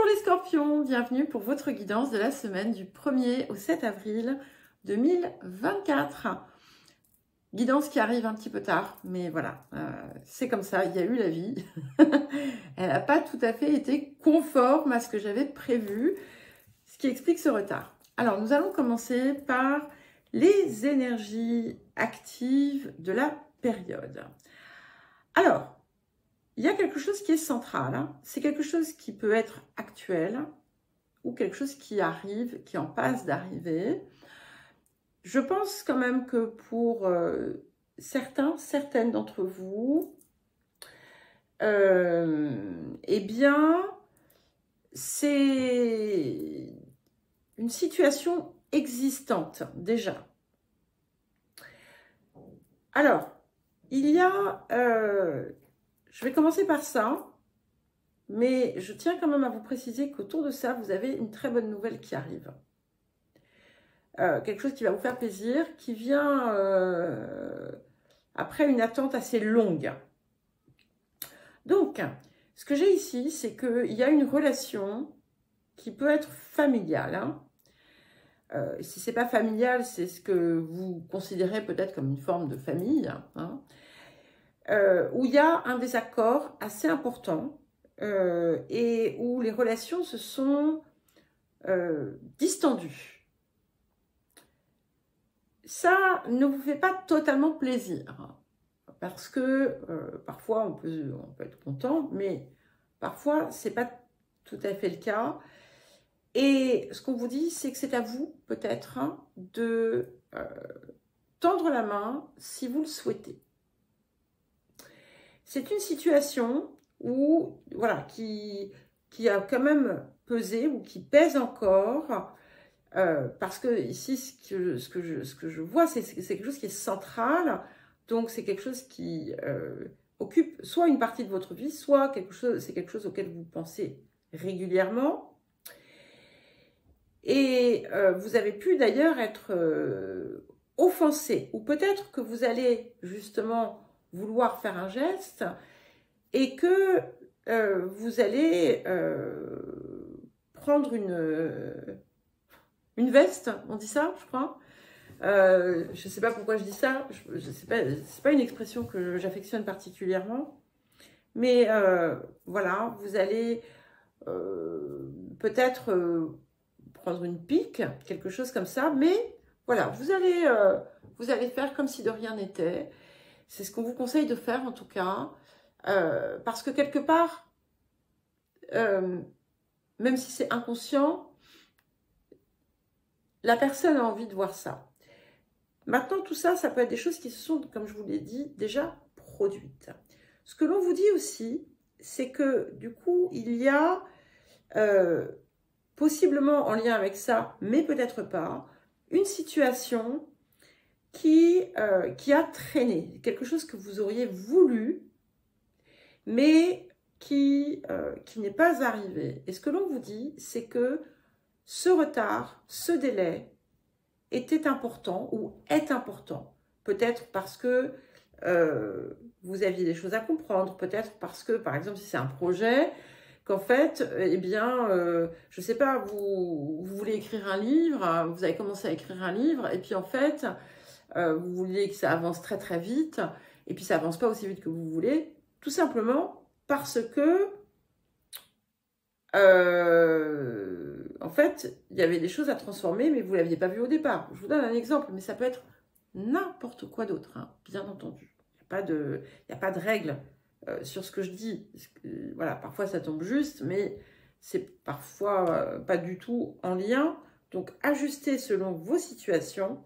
Bonjour les scorpions, bienvenue pour votre guidance de la semaine du 1er au 7 avril 2024. Guidance qui arrive un petit peu tard, mais voilà, c'est comme ça, il y a eu la vie. Elle n'a pas tout à fait été conforme à ce que j'avais prévu, ce qui explique ce retard. Alors, nous allons commencer par les énergies actives de la période. Alors, il y a quelque chose qui est central, hein. C'est quelque chose qui peut être actuel ou quelque chose qui arrive, qui en passe d'arriver. Je pense quand même que pour certaines d'entre vous, eh bien, c'est une situation existante déjà. Alors, il y a... je vais commencer par ça, mais je tiens quand même à vous préciser qu'autour de ça, vous avez une très bonne nouvelle qui arrive. Quelque chose qui va vous faire plaisir, qui vient après une attente assez longue. Donc, ce que j'ai ici, c'est qu'il y a une relation qui peut être familiale. Hein. Si ce n'est pas familial, c'est ce que vous considérez peut-être comme une forme de famille. Hein. Où il y a un désaccord assez important et où les relations se sont distendues. Ça ne vous fait pas totalement plaisir, parce que parfois on peut être content, mais parfois ce n'est pas tout à fait le cas. Et ce qu'on vous dit, c'est que c'est à vous peut-être de tendre la main si vous le souhaitez. C'est une situation où, voilà, qui a quand même pesé ou qui pèse encore, parce que ici, ce que je vois, c'est quelque chose qui est central, donc c'est quelque chose qui occupe soit une partie de votre vie, soit c'est quelque chose auquel vous pensez régulièrement. Et vous avez pu d'ailleurs être offensé, ou peut-être que vous allez justement vouloir faire un geste et que vous allez prendre une veste, on dit ça, je crois. Je ne sais pas pourquoi je dis ça, c'est pas une expression que j'affectionne particulièrement, mais voilà, vous allez peut-être prendre une pique, quelque chose comme ça, mais voilà, vous allez faire comme si de rien n'était. C'est ce qu'on vous conseille de faire en tout cas, parce que quelque part, même si c'est inconscient, la personne a envie de voir ça. Maintenant, tout ça, ça peut être des choses qui se sont, comme je vous l'ai dit, déjà produites. Ce que l'on vous dit aussi, c'est que du coup, il y a, possiblement en lien avec ça, mais peut-être pas, une situation qui a traîné, quelque chose que vous auriez voulu, mais qui n'est pas arrivé. Et ce que l'on vous dit, c'est que ce retard, ce délai était important ou est important. Peut-être parce que vous aviez des choses à comprendre, peut-être parce que, par exemple, si c'est un projet, qu'en fait, eh bien, je ne sais pas, vous voulez écrire un livre, vous avez commencé à écrire un livre, et puis en fait, vous voulez que ça avance très très vite, et puis ça avance pas aussi vite que vous voulez, tout simplement parce que, en fait, il y avait des choses à transformer, mais vous ne l'aviez pas vu au départ. Je vous donne un exemple, mais ça peut être n'importe quoi d'autre, hein, bien entendu. Il n'y a pas de règle sur ce que je dis. Voilà, parfois ça tombe juste, mais c'est parfois pas du tout en lien. Donc, ajustez selon vos situations.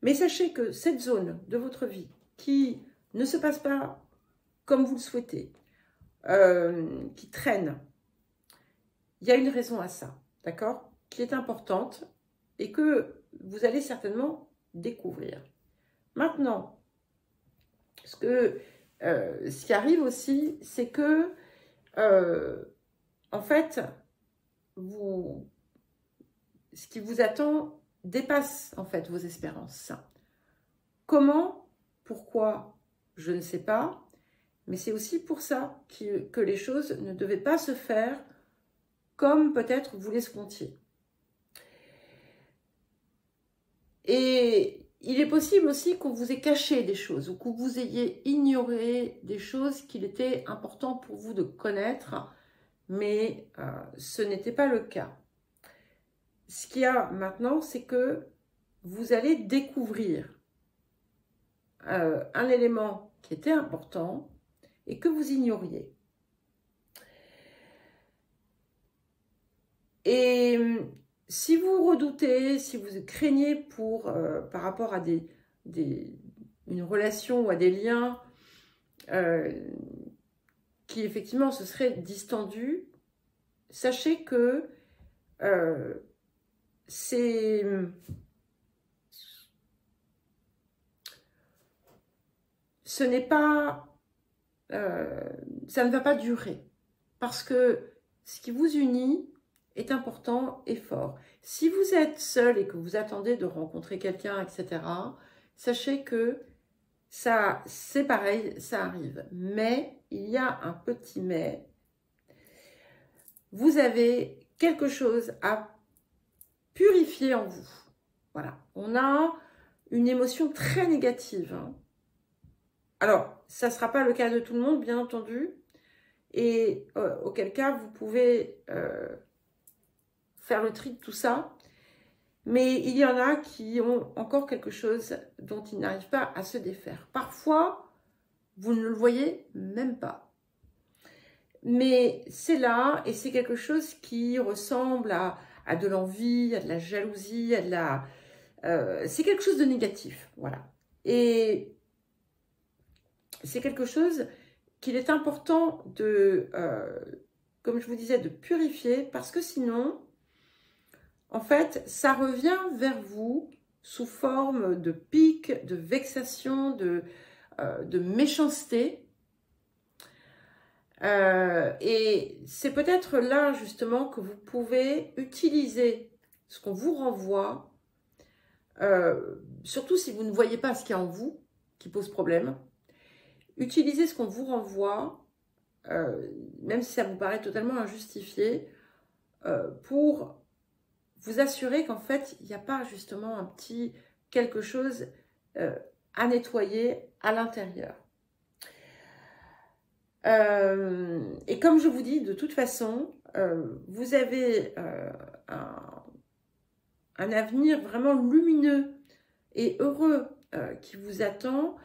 Mais sachez que cette zone de votre vie qui ne se passe pas comme vous le souhaitez, qui traîne, il y a une raison à ça, d'accord? Qui est importante et que vous allez certainement découvrir. Maintenant, ce qui arrive aussi, c'est que, en fait, ce qui vous attend dépasse en fait vos espérances. Comment? Pourquoi? Je ne sais pas. Mais c'est aussi pour ça que les choses ne devaient pas se faire comme peut-être vous l'escomptiez. Et il est possible aussi qu'on vous ait caché des choses ou que vous ayez ignoré des choses qu'il était important pour vous de connaître, mais ce n'était pas le cas. Ce qu'il y a maintenant, c'est que vous allez découvrir un élément qui était important et que vous ignoriez. Et si vous redoutez, si vous craignez par rapport à une relation ou à des liens qui effectivement se seraient distendus, sachez que ce n'est pas, ça ne va pas durer, parce que ce qui vous unit est important et fort. Si vous êtes seul et que vous attendez de rencontrer quelqu'un, etc., sachez que ça, c'est pareil, ça arrive. Mais il y a un petit mais. Vous avez quelque chose à purifier en vous. Voilà. On a une émotion très négative. Alors, ça ne sera pas le cas de tout le monde, bien entendu. Et auquel cas, vous pouvez faire le tri de tout ça. Mais il y en a qui ont encore quelque chose dont ils n'arrivent pas à se défaire. Parfois, vous ne le voyez même pas. Mais c'est là, et c'est quelque chose qui ressemble à de l'envie, à de la jalousie, à de la... c'est quelque chose de négatif, voilà. Et c'est quelque chose qu'il est important de, comme je vous disais, de purifier, parce que sinon, en fait, ça revient vers vous sous forme de pique, de vexation, de méchanceté. Et c'est peut-être là, justement, que vous pouvez utiliser ce qu'on vous renvoie, surtout si vous ne voyez pas ce qu'il y a en vous qui pose problème. Utilisez ce qu'on vous renvoie, même si ça vous paraît totalement injustifié, pour vous assurer qu'en fait, il n'y a pas justement un petit quelque chose à nettoyer à l'intérieur. Et comme je vous dis, de toute façon, vous avez un avenir vraiment lumineux et heureux qui vous attend,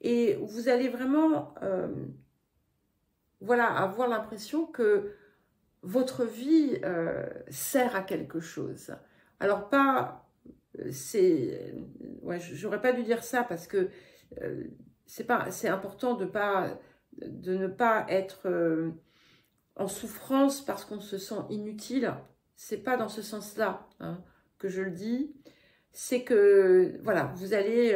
et vous allez vraiment voilà, avoir l'impression que votre vie sert à quelque chose. Alors pas, ouais, j'aurais pas dû dire ça, parce que c'est important de ne pas être en souffrance parce qu'on se sent inutile. C'est pas dans ce sens-là que je le dis. C'est que voilà, vous allez,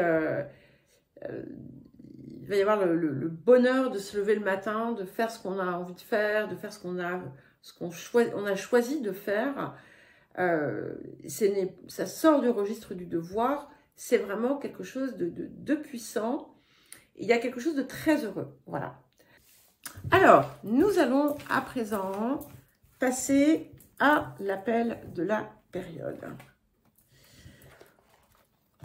il va y avoir le bonheur de se lever le matin, de faire ce qu'on a envie de faire, de faire ce qu'on a choisi de faire. Ça sort du registre du devoir. C'est vraiment quelque chose de puissant. Il y a quelque chose de très heureux. Voilà. Alors, nous allons à présent passer à l'appel de la période.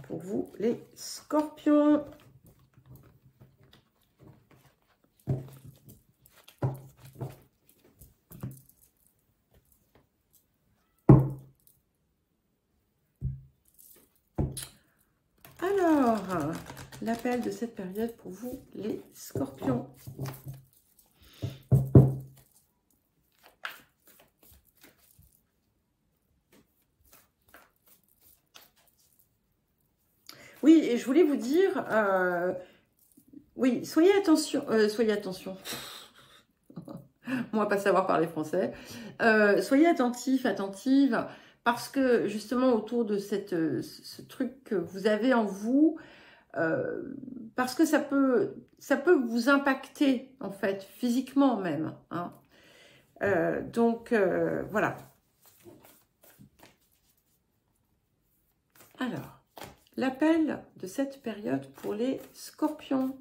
Pour vous, les scorpions. Alors, l'appel de cette période pour vous, les scorpions. Oui, et je voulais vous dire, oui, soyez attention. Moi, pas savoir parler français. Soyez attentifs, attentives, parce que justement autour de ce truc que vous avez en vous, parce que ça peut vous impacter en fait, physiquement même. Donc voilà. Alors, l'appel de cette période pour les scorpions.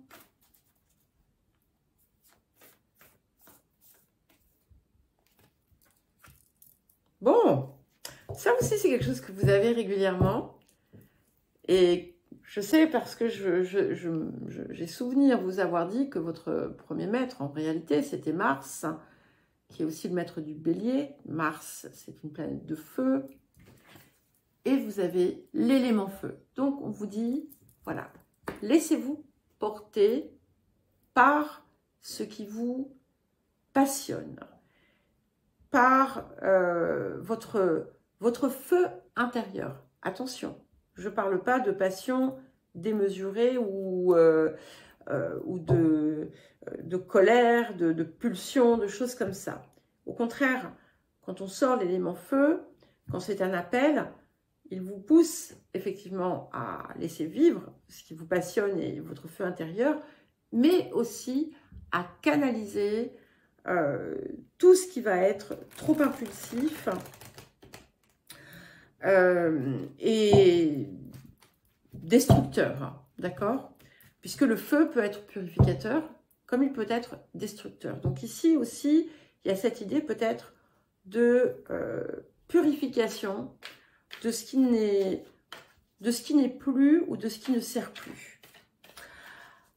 Ça aussi, c'est quelque chose que vous avez régulièrement. Et je sais parce que j'ai souvenir vous avoir dit que votre premier maître, en réalité, c'était Mars, qui est aussi le maître du Bélier. Mars, c'est une planète de feu. Et vous avez l'élément feu. Donc, on vous dit, voilà, laissez-vous porter par ce qui vous passionne, par votre feu intérieur. Attention, je ne parle pas de passion démesurée ou de colère, de pulsion, de choses comme ça. Au contraire, quand on sort l'élément feu, quand c'est un appel, il vous pousse effectivement à laisser vivre ce qui vous passionne et votre feu intérieur, mais aussi à canaliser tout ce qui va être trop impulsif et destructeur, d'accord? Puisque le feu peut être purificateur, comme il peut être destructeur. Donc ici aussi, il y a cette idée peut-être de purification de ce qui n'est plus ou de ce qui ne sert plus.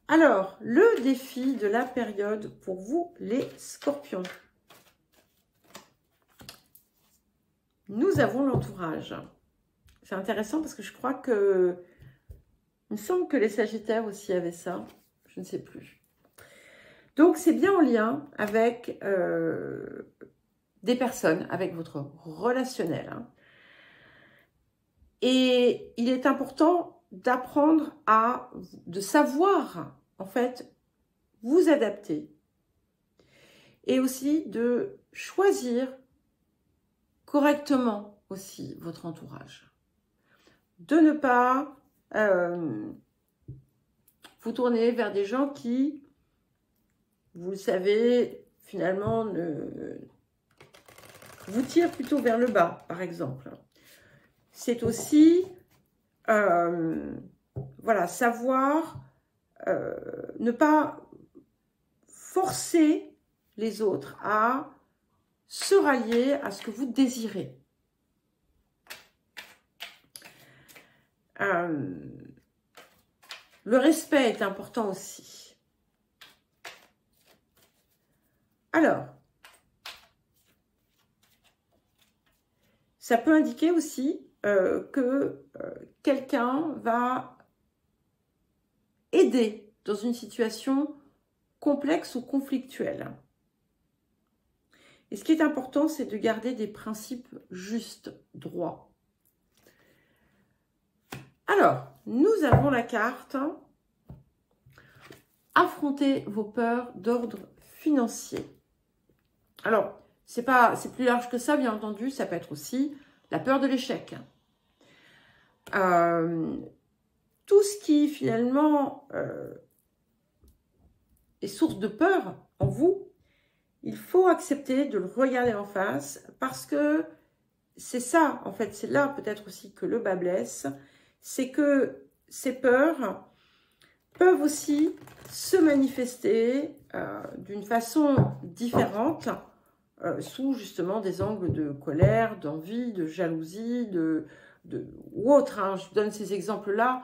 Alors, le défi de la période pour vous, les scorpions. Nous avons l'entourage. C'est intéressant parce que je crois que... Il me semble que les sagittaires aussi avaient ça. Je ne sais plus. Donc, c'est bien en lien avec des personnes, avec votre relationnel. Hein. Et il est important d'apprendre de savoir, en fait, vous adapter. Et aussi de choisir correctement aussi votre entourage. De ne pas vous tourner vers des gens qui, vous le savez, finalement, vous tirent plutôt vers le bas, par exemple. C'est aussi, voilà, savoir ne pas forcer les autres à se rallier à ce que vous désirez. Le respect est important aussi. Alors, ça peut indiquer aussi que quelqu'un va aider dans une situation complexe ou conflictuelle. Et ce qui est important, c'est de garder des principes justes, droits. Alors, nous avons la carte « Affronter vos peurs d'ordre financier ». Alors, c'est plus large que ça, bien entendu. Ça peut être aussi la peur de l'échec. Tout ce qui, finalement, est source de peur en vous, il faut accepter de le regarder en face parce que c'est ça, en fait, c'est là peut-être aussi que le bas blesse, c'est que ces peurs peuvent aussi se manifester d'une façon différente sous justement des angles de colère, d'envie, de jalousie, ou autre. Hein. Je vous donne ces exemples-là.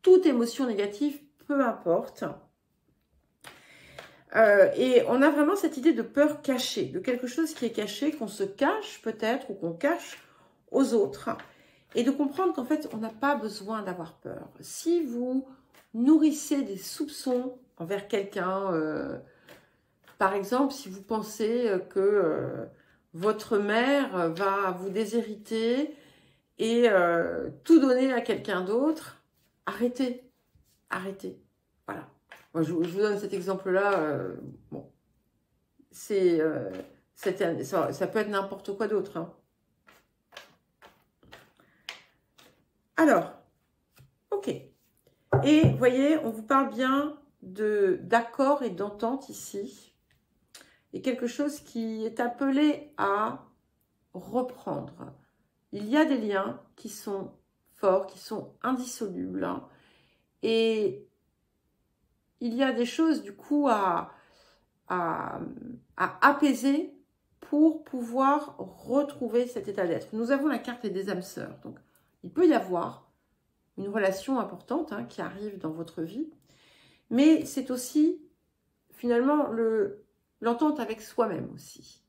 Toute émotion négative, peu importe. Et on a vraiment cette idée de peur cachée, de quelque chose qui est caché, qu'on se cache peut-être ou qu'on cache aux autres. Et de comprendre qu'en fait, on n'a pas besoin d'avoir peur. Si vous nourrissez des soupçons envers quelqu'un, par exemple, si vous pensez que votre mère va vous déshériter et tout donner à quelqu'un d'autre, arrêtez, arrêtez. Voilà. Moi, je vous donne cet exemple-là. Bon, ça peut être n'importe quoi d'autre. Hein. Alors, ok. Et vous voyez, on vous parle bien d'accord et d'entente ici. Et quelque chose qui est appelé à reprendre. Il y a des liens qui sont forts, qui sont indissolubles. Hein, et il y a des choses, du coup, à apaiser pour pouvoir retrouver cet état d'être. Nous avons la carte des âmes sœurs. Donc, il peut y avoir une relation importante qui arrive dans votre vie. Mais c'est aussi, finalement, l'entente avec soi-même aussi.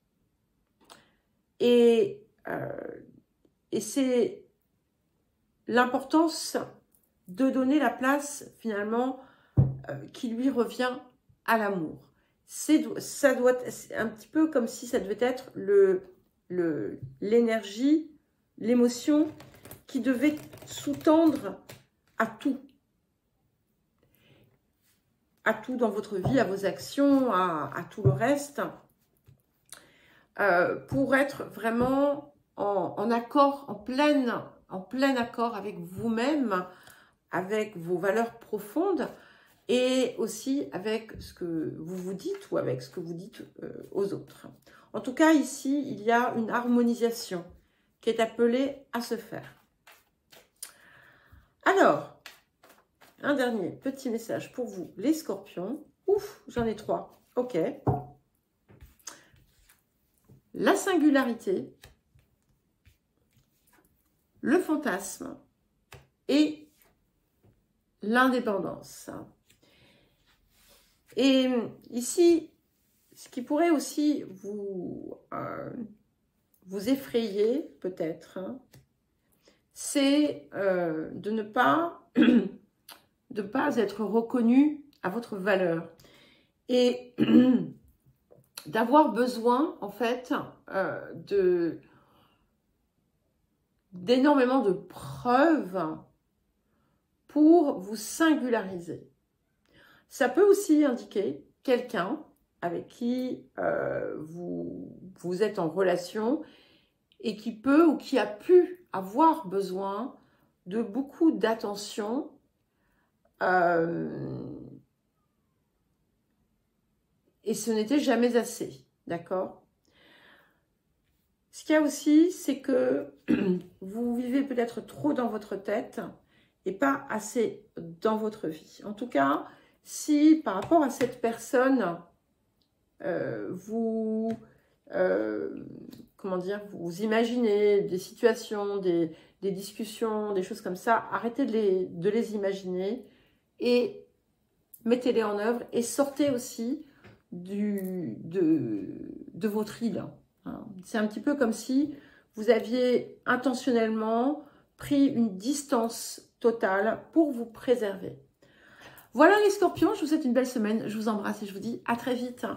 Et c'est l'importance de donner la place, finalement, qui lui revient à l'amour. Ça doit être un petit peu comme si ça devait être l'énergie, l'émotion qui devait sous-tendre à tout. À tout dans votre vie, à vos actions, à tout le reste, pour être vraiment en accord, en plein accord avec vous-même, avec vos valeurs profondes et aussi avec ce que vous vous dites ou avec ce que vous dites aux autres. En tout cas, ici, il y a une harmonisation qui est appelée à se faire. Alors, un dernier petit message pour vous, les scorpions. Ouf, j'en ai 3. Ok. La singularité, le fantasme et l'indépendance. Et ici, ce qui pourrait aussi vous effrayer, peut-être, c'est de ne pas être reconnu à votre valeur et d'avoir besoin, en fait, d'énormément de preuves pour vous singulariser. Ça peut aussi indiquer quelqu'un avec qui vous êtes en relation et qui peut ou qui a pu avoir besoin de beaucoup d'attention et ce n'était jamais assez, d'accord? Ce qu'il y a aussi, c'est que vous vivez peut-être trop dans votre tête et pas assez dans votre vie. En tout cas, si par rapport à cette personne, vous imaginez des situations, des discussions, des choses comme ça, arrêtez de les imaginer et mettez-les en œuvre et sortez aussi de votre île. C'est un petit peu comme si vous aviez intentionnellement pris une distance totale pour vous préserver. Voilà les scorpions, je vous souhaite une belle semaine, je vous embrasse et je vous dis à très vite.